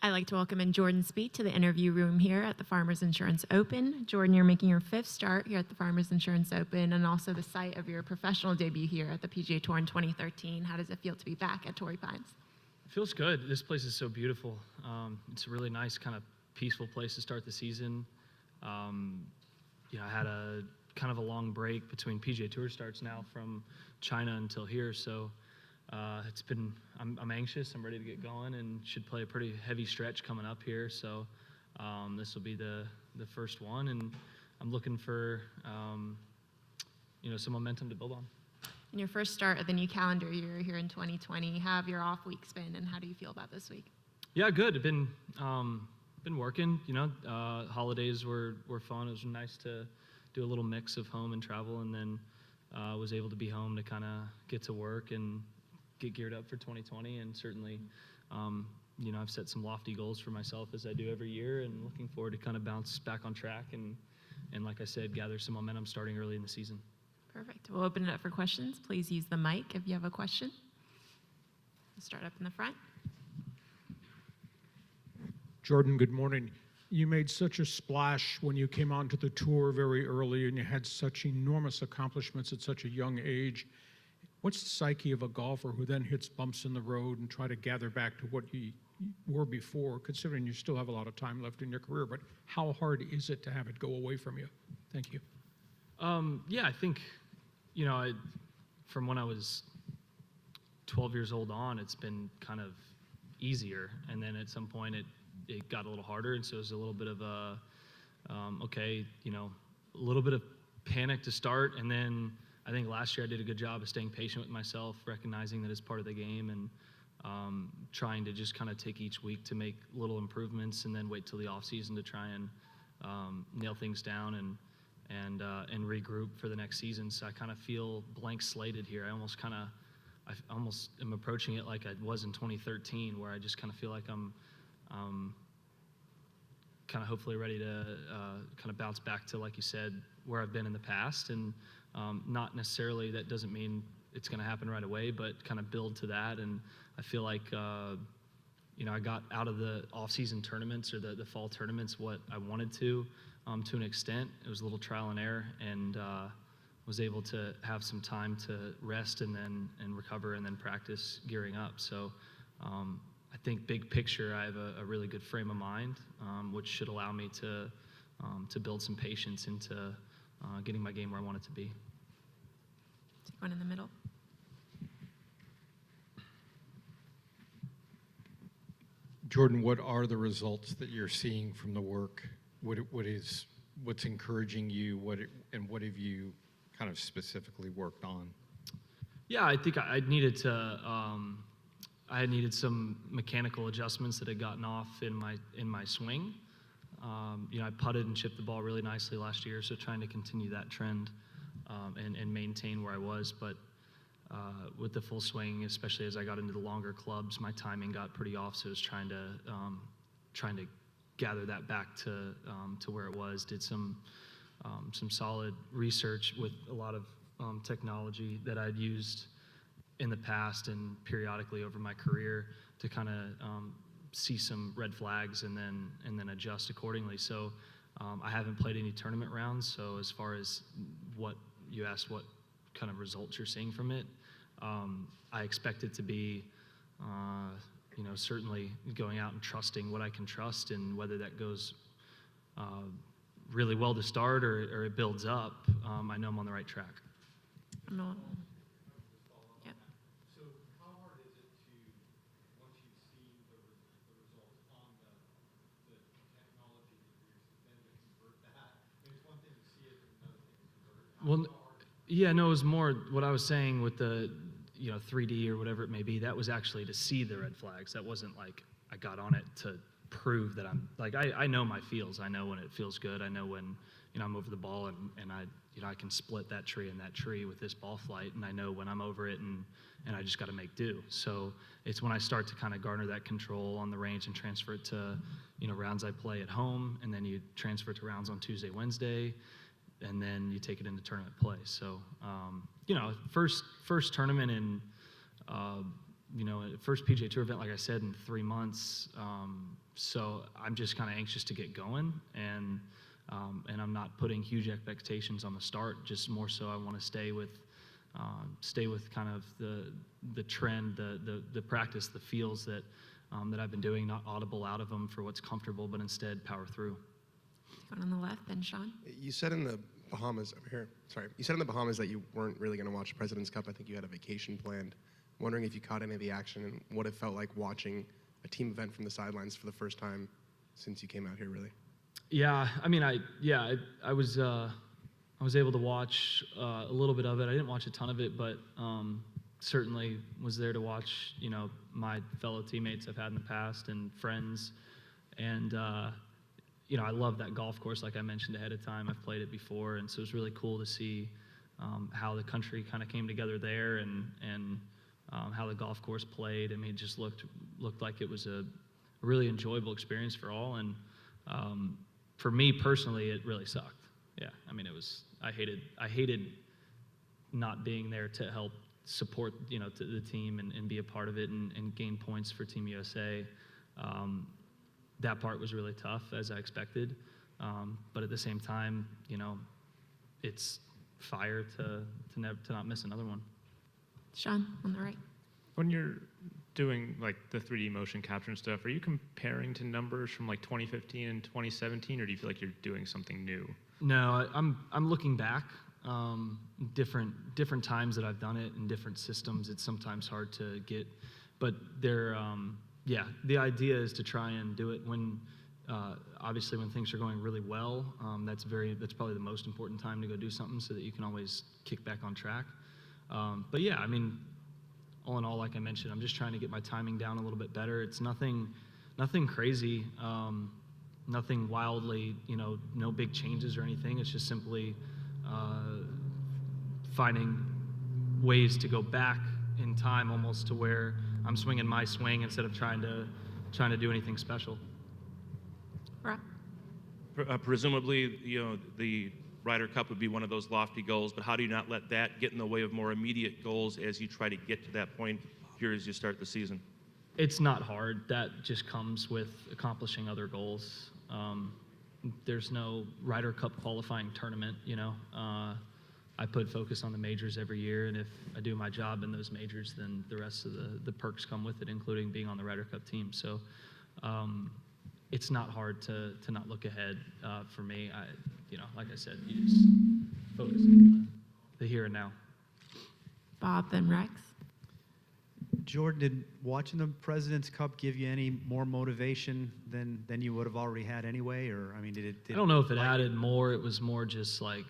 I'd like to welcome in Jordan Spieth to the interview room here at the Farmers Insurance Open. Jordan, you're making your 5th start here at the Farmers Insurance Open and also the site of your professional debut here at the PGA Tour in 2013. How does it feel to be back at Torrey Pines? It feels good. This place is so beautiful. It's a really nice, kind of peaceful place to start the season. I had a kind of a long break between PGA Tour starts now from China until here, so it's been, I'm anxious, I'm ready to get going, and should play a pretty heavy stretch coming up here, so this will be the first one, and I'm looking for some momentum to build on. In your first start of the new calendar year here in 2020, how have your off weeks been, and how do you feel about this week? Yeah, good. I've been working, holidays were fun. It was nice to do a little mix of home and travel, and then was able to be home to kind of get to work and get geared up for 2020, and certainly, I've set some lofty goals for myself as I do every year, and looking forward to kind of bounce back on track and like I said, gather some momentum starting early in the season. Perfect. We'll open it up for questions. Please use the mic if you have a question. We'll start up in the front. Jordan, good morning. You made such a splash when you came onto the tour very early, and you had such enormous accomplishments at such a young age. What's the psyche of a golfer who then hits bumps in the road and try to gather back to what you were before, considering you still have a lot of time left in your career, but how hard is it to have it go away from you? Thank you. I think, from when I was 12 years old on, it's been kind of easier, and then at some point it got a little harder, and so it was a little bit of a, a little bit of panic to start, and then I think last year I did a good job of staying patient with myself, recognizing that it's part of the game, and trying to just kind of take each week to make little improvements, and then wait till the off season to try and nail things down and regroup for the next season. So I kind of feel blank slated here. I almost am approaching it like I was in 2013, where I just kind of feel like I'm kind of hopefully ready to kind of bounce back to, like you said, where I've been in the past, and not necessarily, that doesn't mean it's going to happen right away, but kind of build to that. And I feel like I got out of the off-season tournaments or the fall tournaments what I wanted to an extent. It was a little trial and error, and was able to have some time to rest and recover and then practice gearing up. So I think big picture, I have a really good frame of mind, which should allow me to build some patience into getting my game where I want it to be. Take one in the middle. Jordan, what are the results that you're seeing from the work? What's encouraging you? What have you kind of specifically worked on? Yeah, I think I needed to. I had needed some mechanical adjustments that had gotten off in my swing. I putted and chipped the ball really nicely last year, so trying to continue that trend and maintain where I was. But with the full swing, especially as I got into the longer clubs, my timing got pretty off. So I was trying to gather that back to where it was. Did some solid research with a lot of technology that I'd used in the past and periodically over my career to kind of see some red flags and then adjust accordingly. So I haven't played any tournament rounds. So as far as what you asked, what kind of results you're seeing from it, I expect it to be, certainly going out and trusting what I can trust, and whether that goes really well to start or it builds up, I know I'm on the right track. No. Well, yeah, no, it was more what I was saying with the, 3D or whatever it may be. That was actually to see the red flags. That wasn't like I got on it to prove that I'm like, I know my feels. I know when it feels good. I know when, I'm over the ball and I can split that tree and that tree with this ball flight, and I know when I'm over it and I just got to make do. So it's when I start to kind of garner that control on the range and transfer it to, rounds I play at home, and then you transfer it to rounds on Tuesday, Wednesday, and then you take it into tournament play. So, first tournament in, first PGA Tour event, like I said, in 3 months, So I'm just kind of anxious to get going, and I'm not putting huge expectations on the start. Just more so, I want to stay with kind of the trend, the practice, the feels that I've been doing. Not audible out of them for what's comfortable, but instead power through. Going on the left, then Sean. You said in the Bahamas over here. Sorry, you said in the Bahamas that you weren't really going to watch President's Cup. I think you had a vacation planned. Wondering if you caught any of the action and what it felt like watching a team event from the sidelines for the first time since you came out here, really. Yeah, I mean, I was able to watch a little bit of it. I didn't watch a ton of it, but certainly was there to watch, my fellow teammates I've had in the past and friends. And, I love that golf course, like I mentioned ahead of time. I've played it before, and so it was really cool to see how the country kind of came together there and how the golf course played. I mean, it just looked like it was a really enjoyable experience for all. And for me personally, it really sucked. Yeah, I mean, I hated not being there to help support, to the team and be a part of it and gain points for Team USA. That part was really tough, as I expected. But at the same time, it's fire to not miss another one. Sean, on the right. When you're doing like the 3D motion capture and stuff, are you comparing to numbers from like 2015 and 2017, or do you feel like you're doing something new? No, I'm looking back. Different times that I've done it in different systems. It's sometimes hard to get, but they're the idea is to try and do it when obviously when things are going really well. That's probably the most important time to go do something so that you can always kick back on track. But yeah, I mean, all in all, like I mentioned, I'm just trying to get my timing down a little bit better. It's nothing crazy, nothing wildly, no big changes or anything. It's just simply finding ways to go back in time almost to where I'm swinging my swing instead of trying to do anything special. Rob. Presumably, the Ryder Cup would be one of those lofty goals, but how do you not let that get in the way of more immediate goals as you try to get to that point here as you start the season? It's not hard. That just comes with accomplishing other goals. There's no Ryder Cup qualifying tournament, I put focus on the majors every year, and if I do my job in those majors, then the rest of the perks come with it, including being on the Ryder Cup team. So it's not hard to not look ahead for me. Like I said, you just focus on the here and now. Bob, then Rex. Jordan, did watching the President's Cup give you any more motivation than you would have already had anyway? Or, I mean, did I don't know if it added more. It was more just like,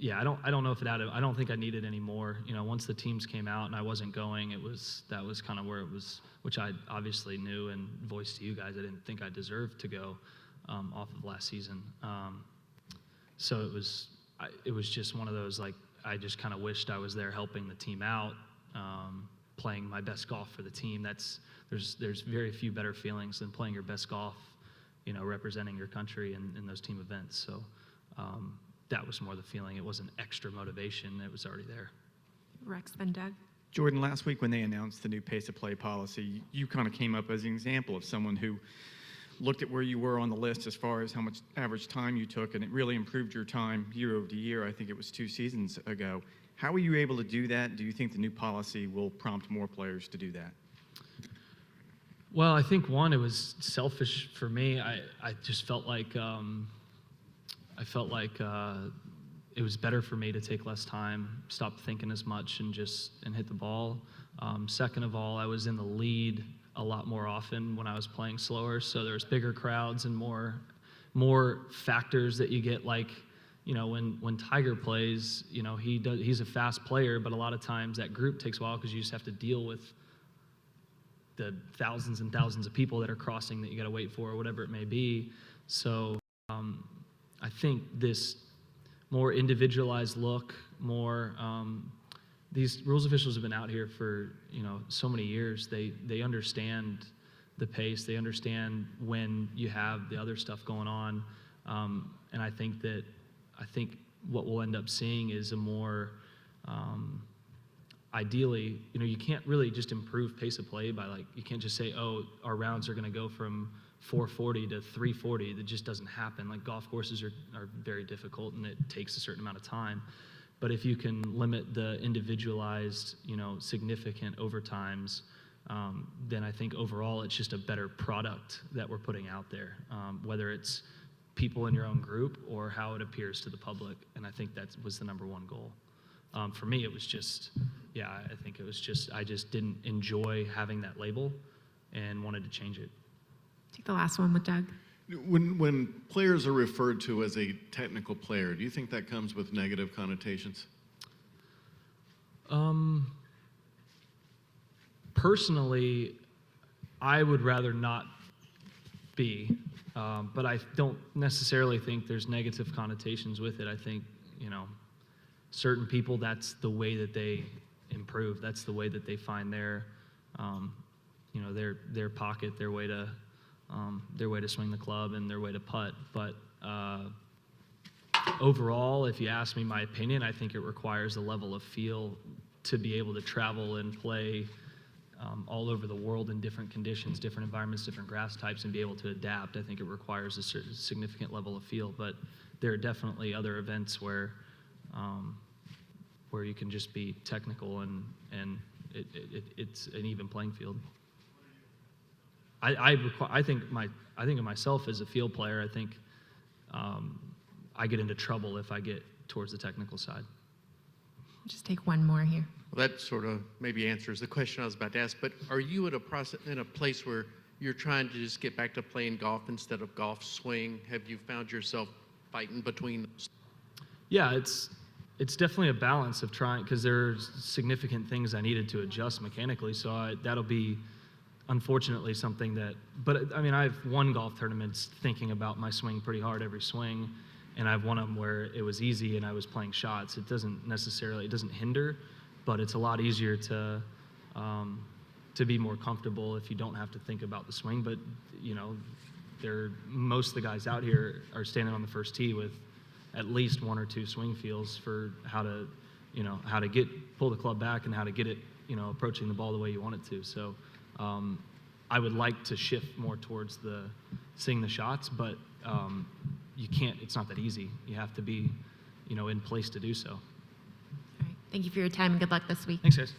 I don't know if it added. I don't think I needed any more. Once the teams came out and I wasn't going, that was kind of where it was, which I obviously knew and voiced to you guys. I didn't think I deserved to go off of last season. So it was just one of those, like, I just kind of wished I was there helping the team out, playing my best golf for the team. There's very few better feelings than playing your best golf, representing your country in those team events. So that was more the feeling. It wasn't extra motivation. It was already there. Rex, then Doug. Jordan, last week when they announced the new pace of play policy, you kind of came up as an example of someone who looked at where you were on the list as far as how much average time you took, and it really improved your time year over year. I think it was 2 seasons ago. How were you able to do that? Do you think the new policy will prompt more players to do that? Well, I think one, it was selfish for me. I just felt like it was better for me to take less time, stop thinking as much, and hit the ball. Second of all, I was in the lead a lot more often when I was playing slower, so there was bigger crowds and more factors that you get, like, when Tiger plays, he's a fast player, but a lot of times that group takes a while because you just have to deal with the thousands and thousands of people that are crossing that you got to wait for, or whatever it may be. So I think this more individualized look, these rules officials have been out here for so many years. They understand the pace. They understand when you have the other stuff going on, and I think what we'll end up seeing is a more ideally, you can't really just improve pace of play by you can't just say, oh, our rounds are going to go from 440 to 340. That just doesn't happen. Like golf courses are very difficult and it takes a certain amount of time. But if you can limit the individualized, significant overtimes, then I think overall it's just a better product that we're putting out there, whether it's people in your own group or how it appears to the public. And I think that was the number one goal. For me, it was just, I think it was just, I just didn't enjoy having that label and wanted to change it. Take the last one with Doug. When players are referred to as a technical player, do you think that comes with negative connotations? Personally, I would rather not be, but I don't necessarily think there's negative connotations with it. I think, certain people, that's the way that they improve. That's the way that they find their pocket, their way to swing the club and their way to putt. But overall, if you ask me my opinion, I think it requires a level of feel to be able to travel and play all over the world in different conditions, different environments, different grass types, and be able to adapt. I think it requires a certain significant level of feel. But there are definitely other events where you can just be technical and it's an even playing field. I think of myself as a field player. I think I get into trouble if I get towards the technical side. Just take one more here. Well, that sort of maybe answers the question I was about to ask, but are you in a place where you're trying to just get back to playing golf instead of golf swing? Have you found yourself fighting between those? Yeah, it's definitely a balance of trying, because there's significant things I needed to adjust mechanically, so that'll be unfortunately something that, but I mean, I've won golf tournaments thinking about my swing pretty hard every swing, and I've won them where it was easy and I was playing shots. It doesn't hinder, but it's a lot easier to be more comfortable if you don't have to think about the swing. But most of the guys out here are standing on the first tee with at least one or two swing feels for how to pull the club back and how to get it, approaching the ball the way you want it to. So I would like to shift more towards seeing the shots, but you can't, it's not that easy. You have to be, in place to do so. All right. Thank you for your time and good luck this week. Thanks, guys.